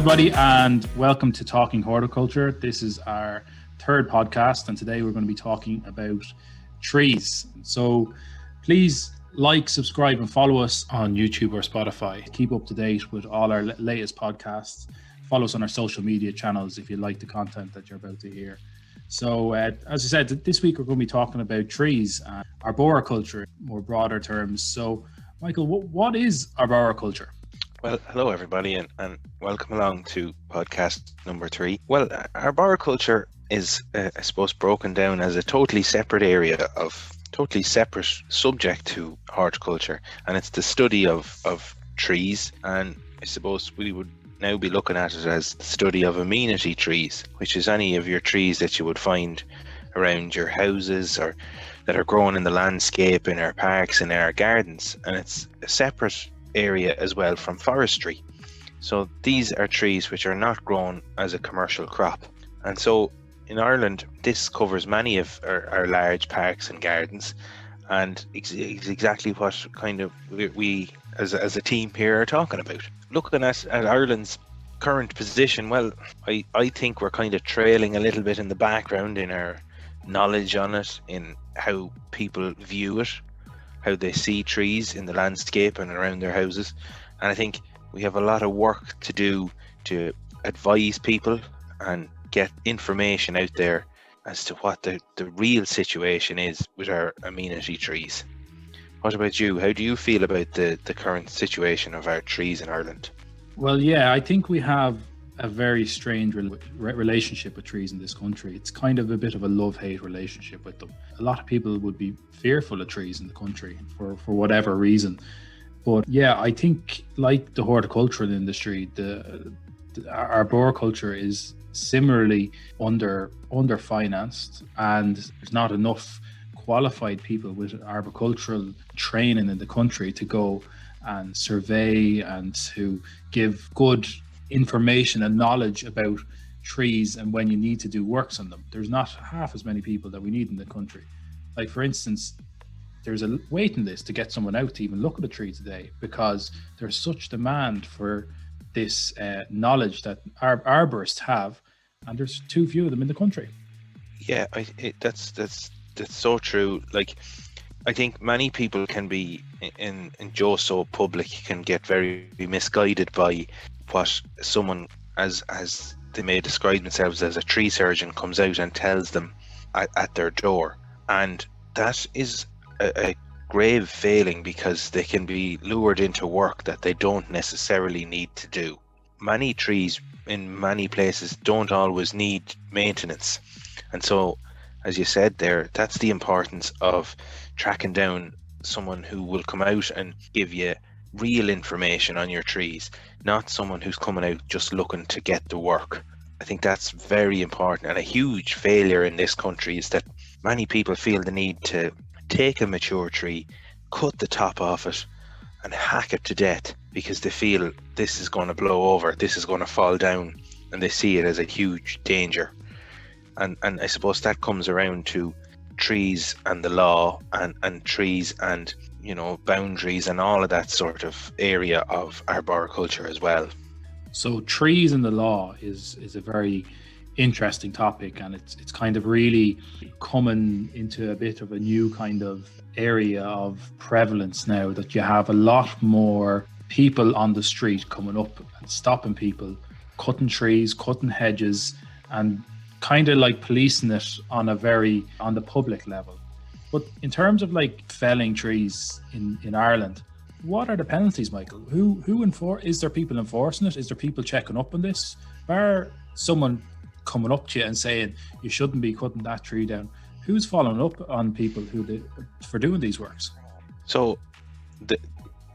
everybody, and welcome to Talking Horticulture. This is our third podcast, and today we're going to be talking about trees. So please like, subscribe, and follow us on YouTube or Spotify. Keep up to date with all our latest podcasts. Follow us on our social media channels if you like the content that you're about to hear. So as I said, this week we're going to be talking about trees and arboriculture, more broader terms. So Michael, what is arboriculture? Well, hello everybody, and welcome along to podcast number 3. Well, arboriculture is, I suppose, broken down as a totally separate area totally separate subject to horticulture, and it's the study of trees. And I suppose we would now be looking at it as the study of amenity trees, which is any of your trees that you would find around your houses or that are grown in the landscape, in our parks, in our gardens, and it's a separate area as well from forestry. So these are trees which are not grown as a commercial crop. And so in Ireland, this covers many of our large parks and gardens, and it's exactly what kind of we as a team here are talking about. Looking at Ireland's current position, well, I think we're kind of trailing a little bit in the background in our knowledge on it, in how people view it, how they see trees in the landscape and around their houses. And I think we have a lot of work to do to advise people and get information out there as to what the real situation is with our amenity trees. What about you? How do you feel about the current situation of our trees in Ireland? Well, yeah, I think we have a very strange relationship with trees in this country. It's kind of a bit of a love-hate relationship with them. A lot of people would be fearful of trees in the country for whatever reason. But yeah, I think like the horticultural industry, the arboriculture is similarly under-financed, and there's not enough qualified people with arboricultural training in the country to go and survey and to give good information and knowledge about trees and when you need to do works on them. There's not half as many people that we need in the country. Like, for instance, there's a waiting list to get someone out to even look at a tree today because there's such demand for this knowledge that arborists have, and there's too few of them in the country. Yeah, that's so true. Like, I think many people can be in just so public can get very misguided by what someone as they may describe themselves as a tree surgeon comes out and tells them at their door. And that is a grave failing, because they can be lured into work that they don't necessarily need to do. Many trees in many places don't always need maintenance. And so, as you said there, that's the importance of tracking down someone who will come out and give you real information on your trees, not someone who's coming out just looking to get the work. I think that's very important, and a huge failure in this country is that many people feel the need to take a mature tree, cut the top off it and hack it to death because they feel this is going to blow over, this is going to fall down, and they see it as a huge danger. And I suppose that comes around to trees and the law and trees and, you know, boundaries and all of that sort of area of arboriculture as well. So trees and the law is a very interesting topic, and it's kind of really coming into a bit of a new kind of area of prevalence now, that you have a lot more people on the street coming up and stopping people, cutting trees, cutting hedges, and kind of like policing it on the public level. But in terms of like felling trees in Ireland, what are the penalties, Michael? Is there people enforcing it? Is there people checking up on this? Bar someone coming up to you and saying you shouldn't be cutting that tree down, who's following up on people for doing these works? So the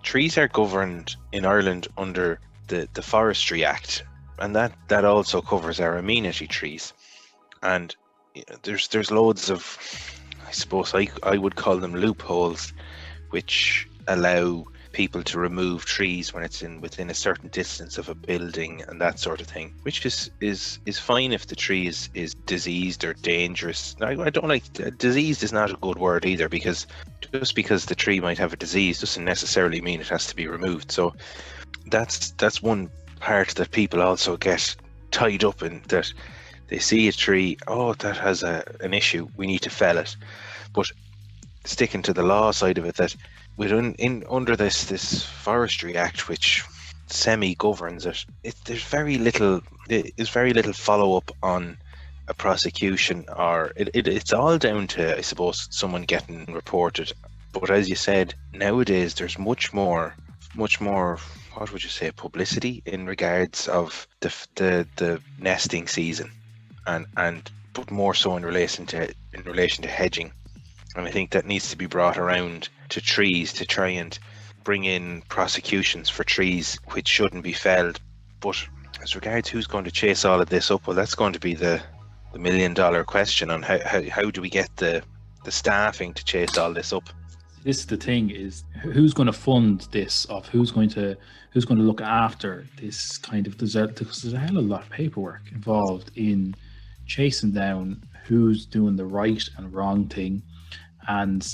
trees are governed in Ireland under the Forestry Act, and that also covers our amenity trees. And there's loads of, I suppose I would call them loopholes, which allow people to remove trees when it's within a certain distance of a building and that sort of thing, which is fine if the tree is diseased or dangerous. I don't like, diseased is not a good word either, because just because the tree might have a disease doesn't necessarily mean it has to be removed. So that's one part that people also get tied up in, that they see a tree, oh, that has an issue, we need to fell it. But sticking to the law side of it, that under this Forestry Act, which semi-governs it, there's very little follow-up on a prosecution, or it's all down to, I suppose, someone getting reported. But as you said, nowadays there's much more, what would you say, publicity in regards of the nesting season, and but more so in relation to hedging. And I think that needs to be brought around to trees, to try and bring in prosecutions for trees which shouldn't be felled. But as regards who's going to chase all of this up, well, that's going to be the $1 million question on how do we get the staffing to chase all this up. This is the thing, is who's going to fund this, of who's going to look after this kind of desert, because there's a hell of a lot of paperwork involved in chasing down who's doing the right and wrong thing. And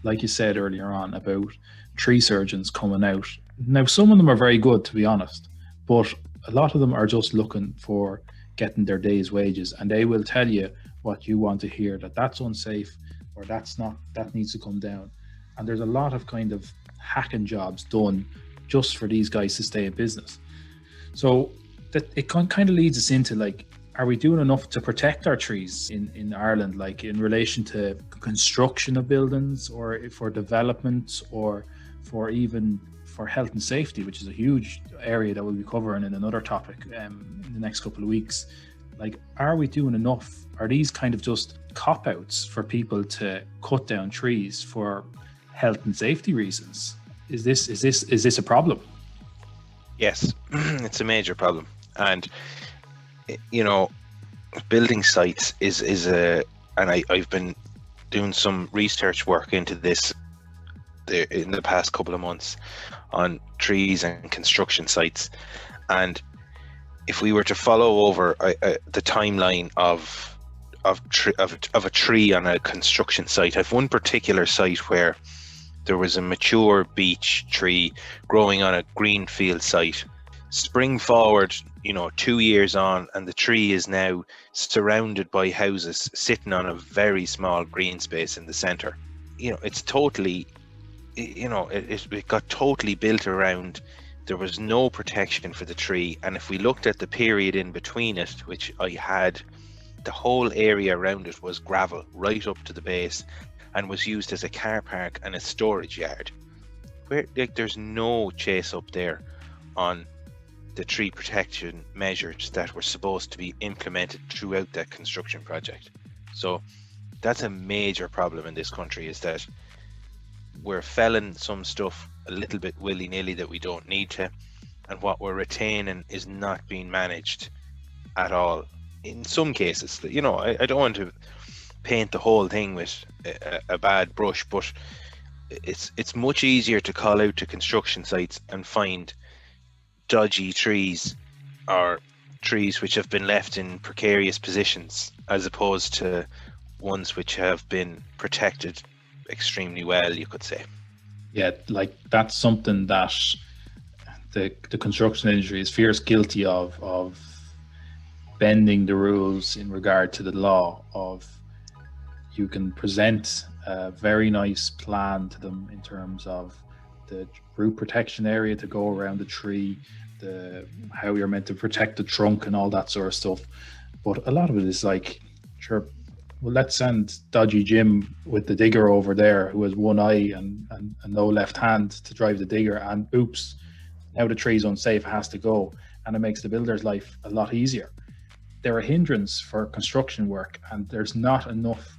like you said earlier on about tree surgeons coming out, now some of them are very good, to be honest, but a lot of them are just looking for getting their day's wages, and they will tell you what you want to hear, that that's unsafe, or that's not, that needs to come down. And there's a lot of kind of hacking jobs done just for these guys to stay in business. So that it kind of leads us into, like, are we doing enough to protect our trees in Ireland, like in relation to construction of buildings, or for development, or for health and safety, which is a huge area that we'll be covering in another topic in the next couple of weeks. Like, are we doing enough? Are these kind of just cop-outs for people to cut down trees for health and safety reasons? Is this a problem? Yes, it's a major problem. And building sites is a, and I've been doing some research work into this in the past couple of months on trees and construction sites. And if we were to follow over the timeline of a tree on a construction site, I've one particular site where there was a mature beech tree growing on a greenfield site. Spring forward, 2 years on, and the tree is now surrounded by houses, sitting on a very small green space in the center. It's totally, it got totally built around. There was no protection for the tree. And if we looked at the period in between it, which I had, the whole area around it was gravel right up to the base, and was used as a car park and a storage yard. Where, like, there's no chase up there on the tree protection measures that were supposed to be implemented throughout that construction project. So that's a major problem in this country, is that we're felling some stuff a little bit willy-nilly that we don't need to, and what we're retaining is not being managed at all. In some cases, I don't want to paint the whole thing with a bad brush, but it's much easier to call out to construction sites and find dodgy trees, or trees which have been left in precarious positions, as opposed to ones which have been protected extremely well, you could say. Yeah, like, that's something that the construction industry is fierce guilty of bending the rules in regard to the law. Of, you can present a very nice plan to them in terms of the root protection area to go around the tree, how you're meant to protect the trunk and all that sort of stuff. But a lot of it is like, sure, well, let's send dodgy Jim with the digger over there, who has one eye and no left hand, to drive the digger, and oops, now the tree's unsafe, it has to go, and it makes the builder's life a lot easier. They're a hindrance for construction work, and there's not enough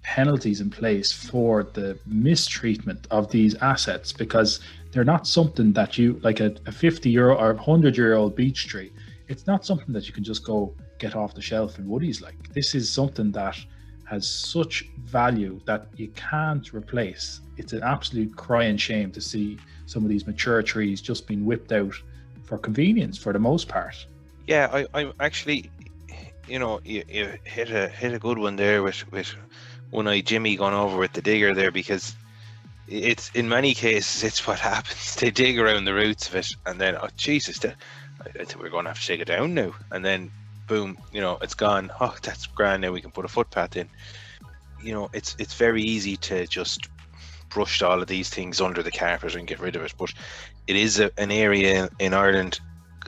penalties in place for the mistreatment of these assets, because they're not something that you, like a 50-year or 100-year-old beech tree, it's not something that you can just go get off the shelf in Woodies. Like, this is something that has such value that you can't replace. It's an absolute crying shame to see some of these mature trees just being whipped out for convenience for the most part. Yeah, I'm actually, you hit a good one there with one eye Jimmy going over with the digger there, because it's, in many cases, it's what happens. They dig around the roots of it, and then, oh Jesus, I think we're going to have to take it down now. And then boom, it's gone. Oh, that's grand. Now we can put a footpath in. It's very easy to just brush all of these things under the carpet and get rid of it. But it is an area in Ireland,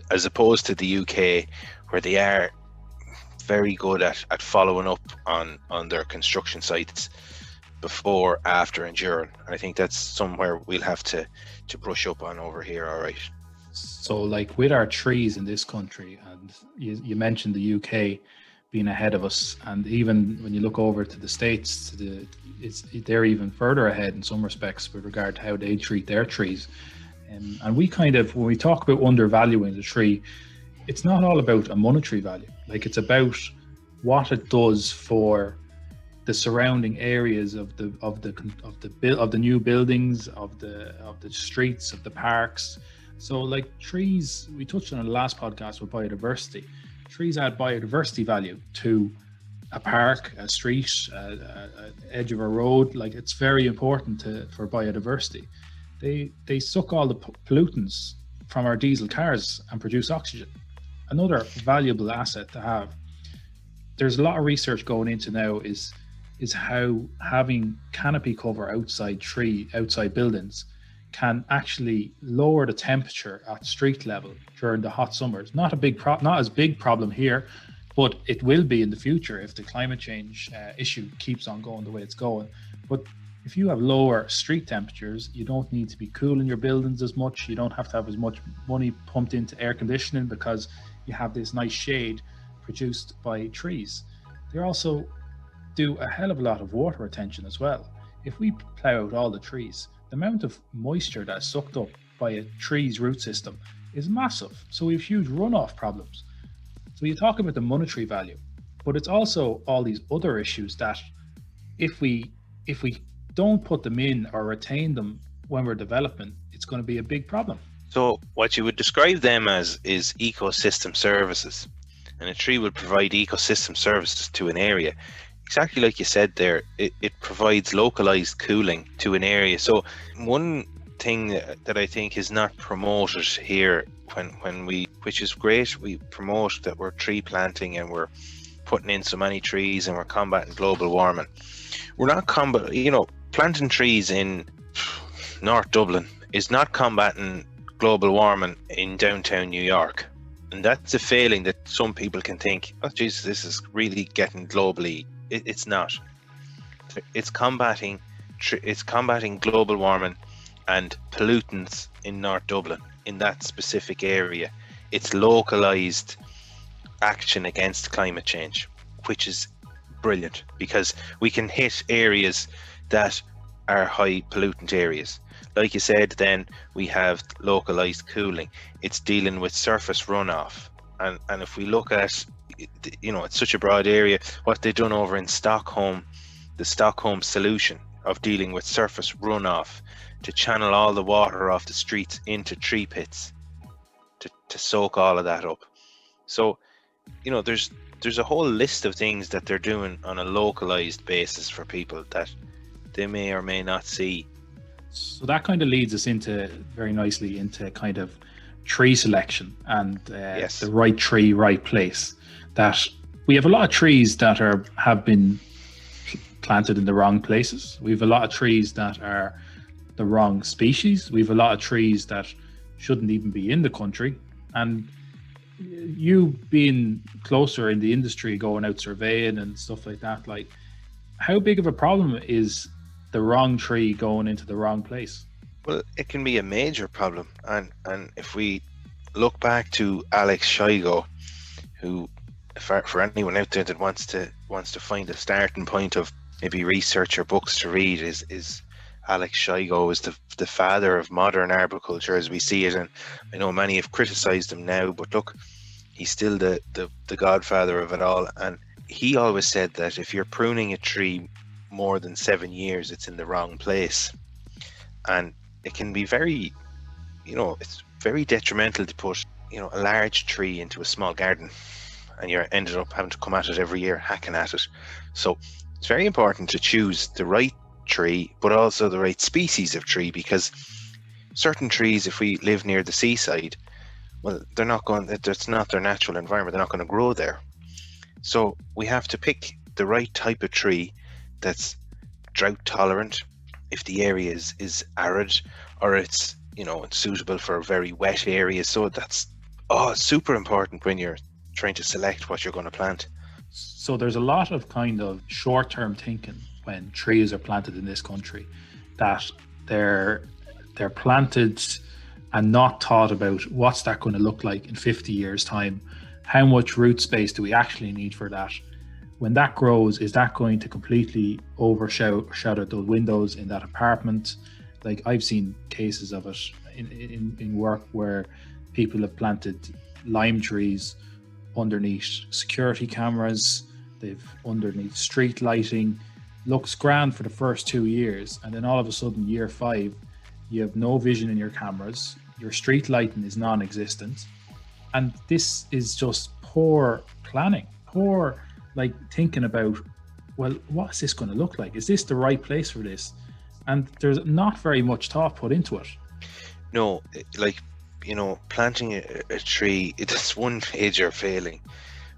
as opposed to the UK, where they are very good at following up on their construction sites before, after, and during. And I think that's somewhere we'll have to brush up on over here. All right. So like with our trees in this country, and you mentioned the UK being ahead of us, and even when you look over to the States, they're even further ahead in some respects with regard to how they treat their trees. And we kind of, when we talk about undervaluing the tree, it's not all about a monetary value. Like, it's about what it does for the surrounding areas of the new buildings, of the streets, of the parks. So like trees, we touched on in the last podcast with biodiversity. Trees add biodiversity value to a park, a street, edge of a road. Like, it's very important for biodiversity. They suck all the pollutants from our diesel cars and produce oxygen. Another valuable asset to have. There's a lot of research going into now is how having canopy cover outside buildings can actually lower the temperature at street level during the hot summers. Not as big problem here, but it will be in the future if the climate change issue keeps on going the way it's going. But if you have lower street temperatures, you don't need to be cooling your buildings as much. You don't have to have as much money pumped into air conditioning because you have this nice shade produced by trees. They also do a hell of a lot of water retention as well. If we plow out all the trees, the amount of moisture that's sucked up by a tree's root system is massive. So we have huge runoff problems. So you talk about the monetary value, but it's also all these other issues that if we don't put them in or retain them when we're developing, it's going to be a big problem. So what you would describe them as is ecosystem services, and a tree would provide ecosystem services to an area. Exactly like you said there, it provides localized cooling to an area. So one thing that I think is not promoted here which is great, we promote that we're tree planting and we're putting in so many trees and we're combating global warming. We're not planting trees in North Dublin is not combating global warming in downtown New York. And that's a failing that some people can think, oh Jesus, this is really getting globally. It's not. It's combating global warming and pollutants in North Dublin, in that specific area. It's localized action against climate change, which is brilliant because we can hit areas that are high pollutant areas. Like you said, then we have localized cooling. It's dealing with surface runoff. And if we look at, it's such a broad area, what they've done over in Stockholm, the Stockholm solution of dealing with surface runoff to channel all the water off the streets into tree pits to soak all of that up. So, there's a whole list of things that they're doing on a localized basis for people that they may or may not see. So that kind of leads us very nicely into kind of tree selection and Yes. The right tree, right place. That we have a lot of trees that have been planted in the wrong places. We have a lot of trees that are the wrong species. We have a lot of trees that shouldn't even be in the country. And you being closer in the industry, going out surveying and stuff like that, like, how big of a problem is the wrong tree going into the wrong place? Well, it can be a major problem. And if we look back to Alex Shigo, who, for anyone out there that wants to find a starting point of maybe research or books to read, is Alex Shigo is the father of modern arboriculture as we see it. And I know many have criticized him now, but look, he's still the godfather of it all. And he always said that if you're pruning a tree more than 7 years, it's in the wrong place. And it can be very, it's very detrimental to put, a large tree into a small garden, and you're ended up having to come at it every year, hacking at it. So it's very important to choose the right tree, but also the right species of tree, because certain trees, if we live near the seaside, well, they're not going, it's not their natural environment, they're not going to grow there. So we have to pick the right type of tree that's drought tolerant if the area is arid, or it's, you know, it's suitable for very wet areas. So that's super important when you're trying to select what you're going to plant. So there's a lot of kind of short-term thinking when trees are planted in this country, that they're planted and not thought about what's that going to look like in 50 years time. How much root space do we actually need for that? When that grows, is that going to completely overshadow those windows in that apartment? Like, I've seen cases of it in work where people have planted lime trees underneath security cameras, they've underneath street lighting. Looks grand for the first 2 years, and then all of a sudden, year 5, you have no vision in your cameras, your street lighting is non-existent, and this is just poor planning, poor like thinking about, well, what is this going to look like? Is this the right place for this? And there's not very much thought put into it. No, like, you know, planting a tree, it's one major failing,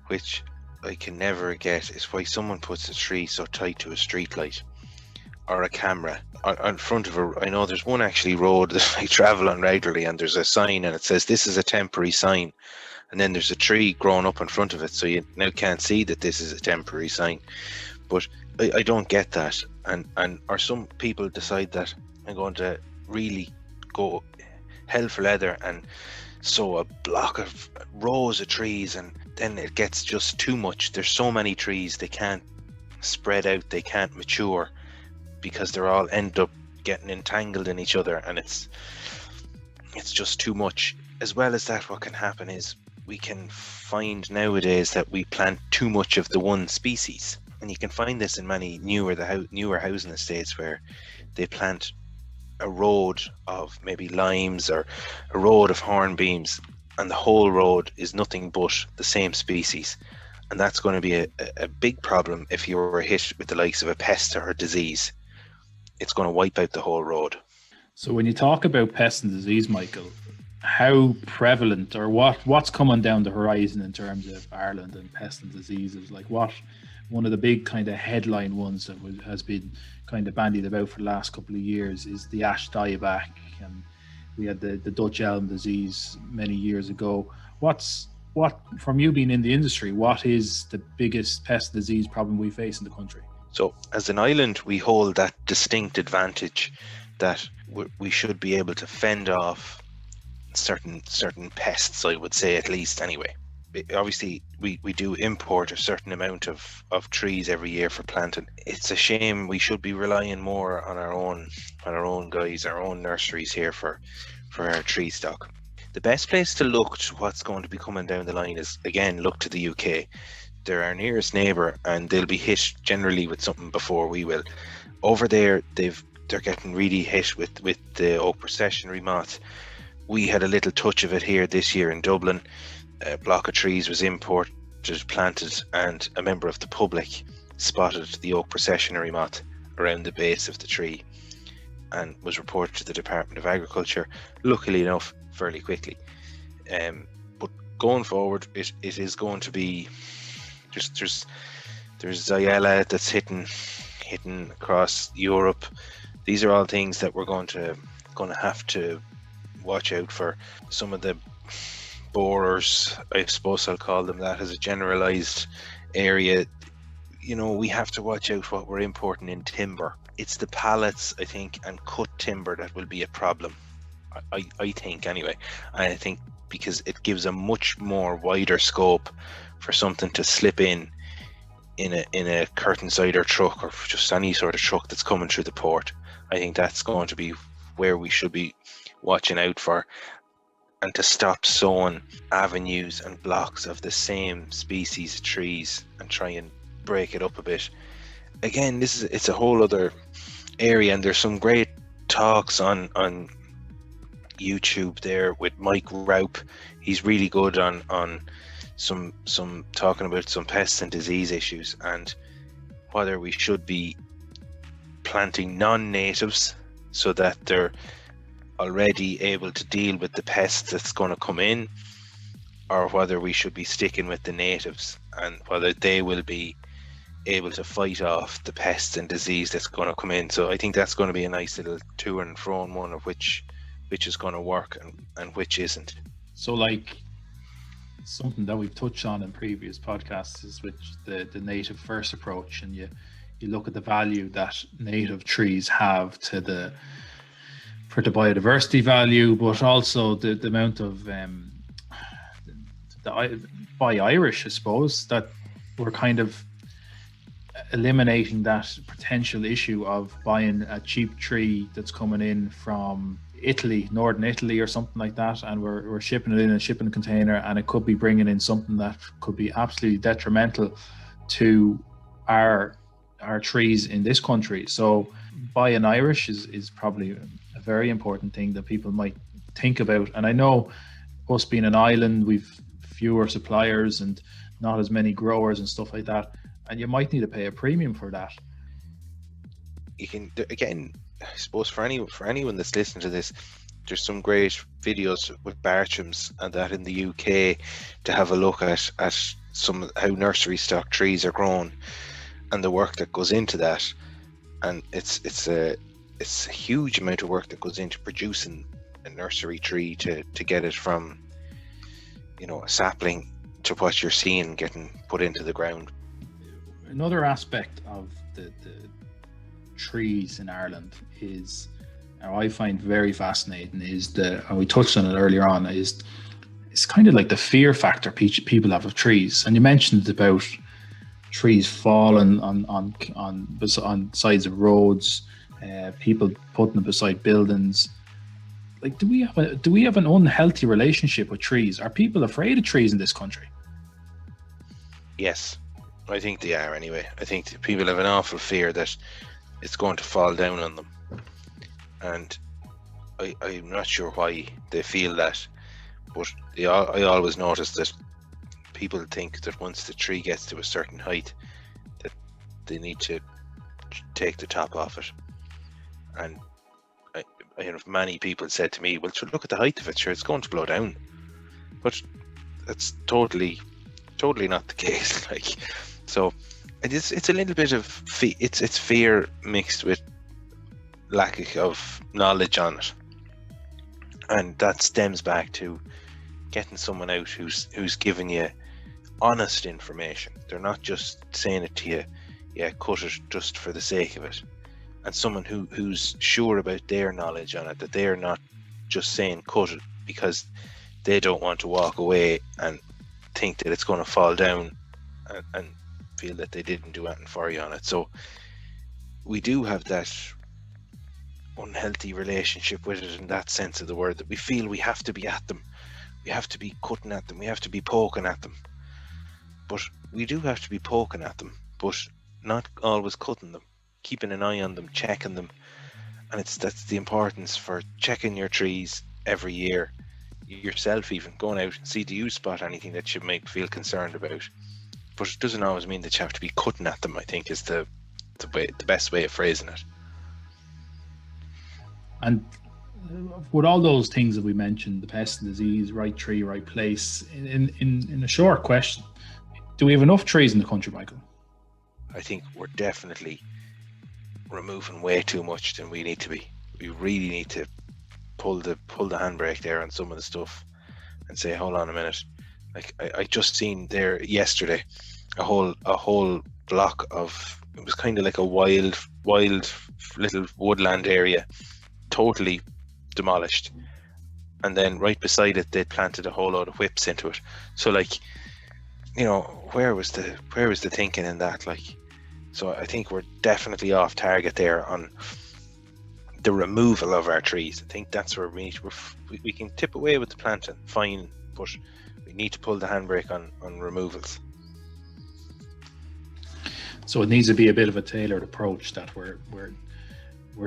which I can never get, is why someone puts a tree so tight to a street light or a camera on front of a, I know there's one actually road that I travel on regularly, and there's a sign and it says this is a temporary sign, and then there's a tree growing up in front of it, so you now can't see that this is a temporary sign. But I don't get that, and or some people decide that I'm going to really go hell for leather and sow a block of rows of trees, and then it gets just too much. There's so many trees, they can't spread out, they can't mature, because they're all end up getting entangled in each other, and it's just too much. As well as that, what can happen is we can find nowadays that we plant too much of the one species, and you can find this in many newer housing estates where they plant a road of maybe limes or a road of hornbeams, and the whole road is nothing but the same species. And that's going to be a big problem if you were hit with the likes of a pest or a disease. It's going to wipe out the whole road. So when you talk about pest and disease, Michael, how prevalent, or what's coming down the horizon in terms of Ireland and pest and diseases? Like, what one of the big kind of headline ones that has been kind of bandied about for the last couple of years is the ash dieback, and we had the Dutch elm disease many years ago. What from you being in the industry, what is the biggest pest disease problem we face in the country? So as an island, we hold that distinct advantage that we should be able to fend off certain pests, I would say, at least anyway. Obviously, we do import a certain amount of trees every year for planting. It's a shame. We should be relying more on our own guys, our own nurseries here for our tree stock. The best place to look to what's going to be coming down the line is, again, look to the UK. They're our nearest neighbour, and they'll be hit generally with something before we will. Over there, they're getting really hit with the oak processionary moth. We had a little touch of it here this year in Dublin. A block of trees was imported, planted, and a member of the public spotted the oak processionary moth around the base of the tree and was reported to the Department of Agriculture, luckily enough, fairly quickly. But going forward, it is going to be just there's Zayella that's hitting across Europe. These are all things that we're going to have to watch out for. Some of the borers, I suppose I'll call them that, as a generalized area. You know, we have to watch out what we're importing in timber. It's the pallets, I think, and cut timber that will be a problem. I think anyway. I think because it gives a much more wider scope for something to slip in a curtain cider truck, or just any sort of truck that's coming through the port. I think that's going to be where we should be watching out for, and to stop sowing avenues and blocks of the same species of trees and try and break it up a bit. Again, it's a whole other area, and there's some great talks on YouTube there with Mike Raup. He's really good on some talking about some pests and disease issues, and whether we should be planting non-natives so that they're already able to deal with the pests that's going to come in, or whether we should be sticking with the natives, and whether they will be able to fight off the pests and disease that's going to come in. So I think that's going to be a nice little to and fro one of which is going to work and which isn't. So like something that we've touched on in previous podcasts is with the native first approach, and you look at the value that native trees have for the biodiversity value, but also the amount of by Irish, I suppose, that we're kind of eliminating that potential issue of buying a cheap tree that's coming in from Italy, northern Italy or something like that, and we're shipping it in a shipping container, and it could be bringing in something that could be absolutely detrimental to our trees in this country. So buying Irish is probably a very important thing that people might think about. And I know us being an island, we've fewer suppliers and not as many growers and stuff like that, and you might need to pay a premium for that. You can, again, I suppose for anyone that's listening to this, there's some great videos with Bartram's and that in the UK to have a look at some how nursery stock trees are grown and the work that goes into that. And it's a huge amount of work that goes into producing a nursery tree to get it from, you know, a sapling to what you're seeing getting put into the ground. Another aspect of the trees in Ireland is, I find very fascinating, is and we touched on it earlier on, is it's kind of like the fear factor people have of trees. And you mentioned about trees falling on sides of roads, people putting them beside buildings. Like, do we have an unhealthy relationship with trees? Are people afraid of trees in this country? Yes, I think they are anyway. I think people have an awful fear that it's going to fall down on them. And I'm not sure why they feel that, but I always notice that people think that once the tree gets to a certain height, that they need to take the top off it. And I have many people said to me, well, sure, look at the height of it, sure, it's going to blow down. But that's totally not the case. Like, so it's a little bit of it's fear mixed with lack of knowledge on it, and that stems back to getting someone out who's giving you honest information. They're not just saying it to you, yeah, cut it just for the sake of it. And someone who's sure about their knowledge on it, that they're not just saying cut it because they don't want to walk away and think that it's going to fall down and feel that they didn't do anything for you on it. So we do have that unhealthy relationship with it in that sense of the word, that we feel we have to be at them, we have to be cutting at them, we have to be poking at them. But we do have to be poking at them, but not always cutting them, keeping an eye on them, checking them. And that's the importance for checking your trees every year yourself, even going out and see, do you spot anything that you might feel concerned about? But it doesn't always mean that you have to be cutting at them, I think, is the best way of phrasing it. And with all those things that we mentioned, the pest and disease, right tree, right place, in a short question, do we have enough trees in the country, Michael? I think we're definitely removing way too much than we need to be. We really need to pull the handbrake there on some of the stuff and say, hold on a minute. Like I just seen there yesterday a whole block of, it was kind of like a wild little woodland area, totally demolished, and then right beside it they planted a whole load of whips into it. So, like, you know, where was the thinking in that? Like, so I think we're definitely off target there on the removal of our trees. I think that's where we can tip away with the planting, fine, but we need to pull the handbrake on removals. So it needs to be a bit of a tailored approach, that we're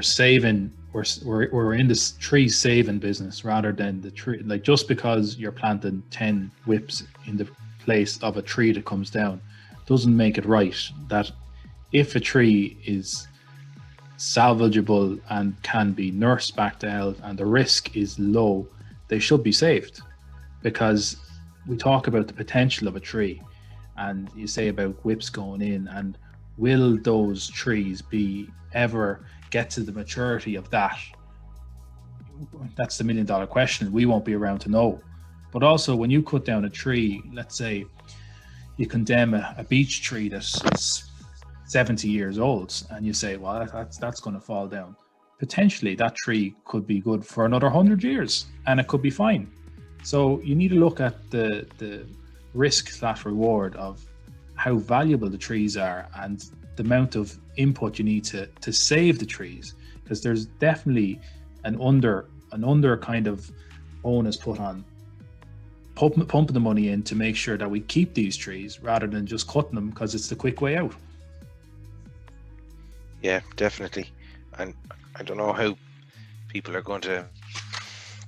saving, we're in this tree saving business rather than the tree. Like, just because you're planting 10 whips in the place of a tree that comes down doesn't make it right. That if a tree is salvageable and can be nursed back to health and the risk is low, they should be saved. Because we talk about the potential of a tree, and you say about whips going in, and will those trees be ever get to the maturity of that? That's the $1 million question. We won't be around to know. But also, when you cut down a tree, let's say you condemn a beech tree that is 70 years old, and you say, well, that's going to fall down. Potentially, that tree could be good for another 100 years, and it could be fine. So you need to look at the risk/reward of how valuable the trees are and the amount of input you need to save the trees, because there's definitely an under kind of onus put on pumping the money in to make sure that we keep these trees rather than just cutting them because it's the quick way out. Yeah, definitely. And I don't know how people are going to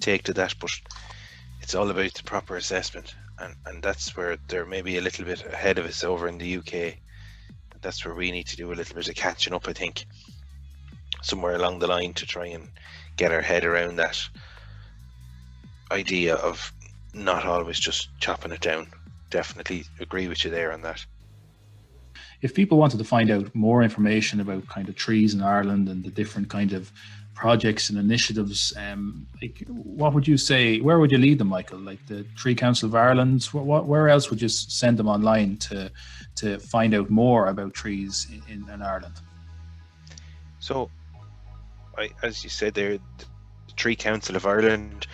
take to that, but it's all about the proper assessment, and that's where they're maybe a little bit ahead of us over in the UK. That's where we need to do a little bit of catching up, I think, somewhere along the line, to try and get our head around that idea of not always just chopping it down. Definitely agree with you there on that. If people wanted to find out more information about kind of trees in Ireland and the different kind of projects and initiatives, like, what would you say, where would you lead them, Michael? Like the Tree Council of Ireland, where else would you send them online to find out more about trees in Ireland? So, as you said there, the Tree Council of Ireland,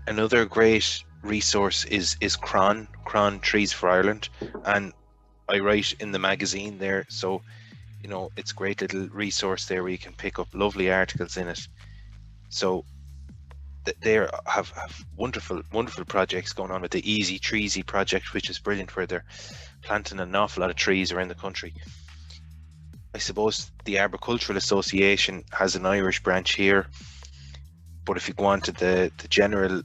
another great resource is Cron Trees for Ireland, and I write in the magazine there, so it's a great little resource there where you can pick up lovely articles in it. So they have wonderful projects going on with the Easy Treesy project, which is brilliant, where they're planting an awful lot of trees around the country. I suppose the Arboricultural Association has an Irish branch here, but if you go on to the general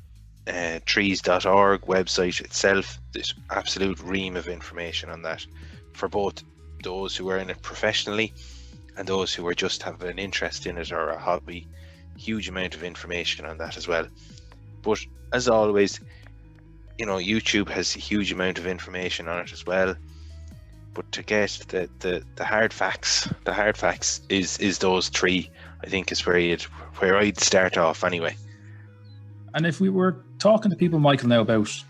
trees.org website itself, there's absolute ream of information on that for both those who are in it professionally and those who are just have an interest in it or a hobby. Huge amount of information on that as well. But as always, YouTube has a huge amount of information on it as well. But to get the hard facts, is those three, I think, is where I'd start off anyway. And if we were talking to people, Michael, now about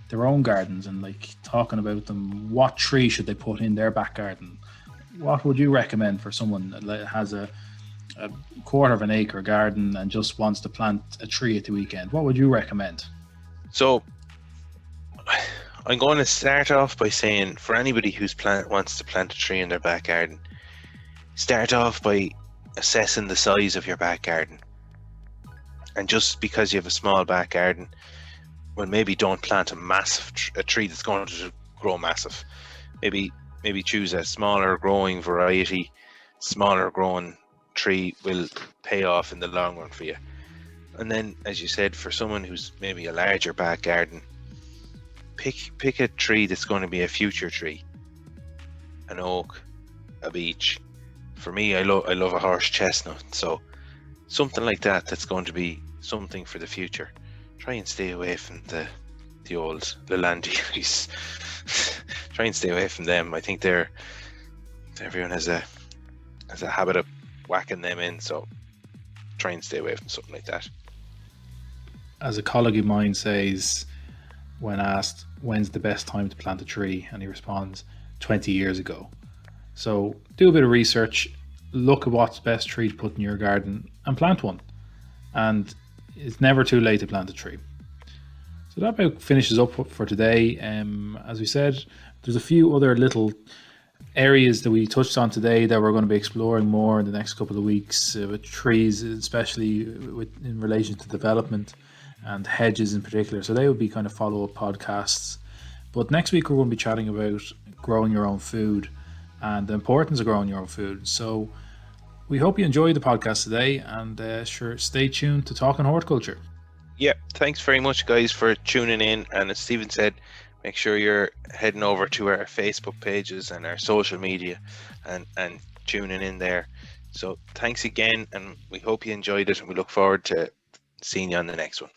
their own gardens and like talking about them, what tree should they put in their back garden? What would you recommend for someone that has a quarter of an acre garden and just wants to plant a tree at the weekend? What would you recommend? So I'm going to start off by saying, for anybody who's wants to plant a tree in their back garden, start off by assessing the size of your back garden. And just because you have a small back garden, well, maybe don't plant a tree that's going to grow massive. Maybe choose a smaller growing variety. Smaller growing tree will pay off in the long run for you. And then, as you said, for someone who's maybe a larger back garden, pick a tree that's going to be a future tree. An oak, a beech. For me, I love a horse chestnut, so something like that's going to be something for the future. Try and stay away from the old Lelandies. Try and stay away from them. I think everyone has a habit of whacking them in, so try and stay away from something like that. As a colleague of mine says, when asked when's the best time to plant a tree, and he responds 20 years ago. So do a bit of research, look at what's the best tree to put in your garden and plant one. And it's never too late to plant a tree. So that about finishes up for today. As we said, there's a few other little areas that we touched on today that we're going to be exploring more in the next couple of weeks with trees, especially in relation to development and hedges in particular. So they would be kind of follow-up podcasts. But next week we're going to be chatting about growing your own food and the importance of growing your own food. So we hope you enjoyed the podcast today, and sure, stay tuned to Talking Horticulture. Yeah, thanks very much, guys, for tuning in. And as Stephen said, make sure you're heading over to our Facebook pages and our social media and tuning in there. So thanks again, and we hope you enjoyed it, and we look forward to seeing you on the next one.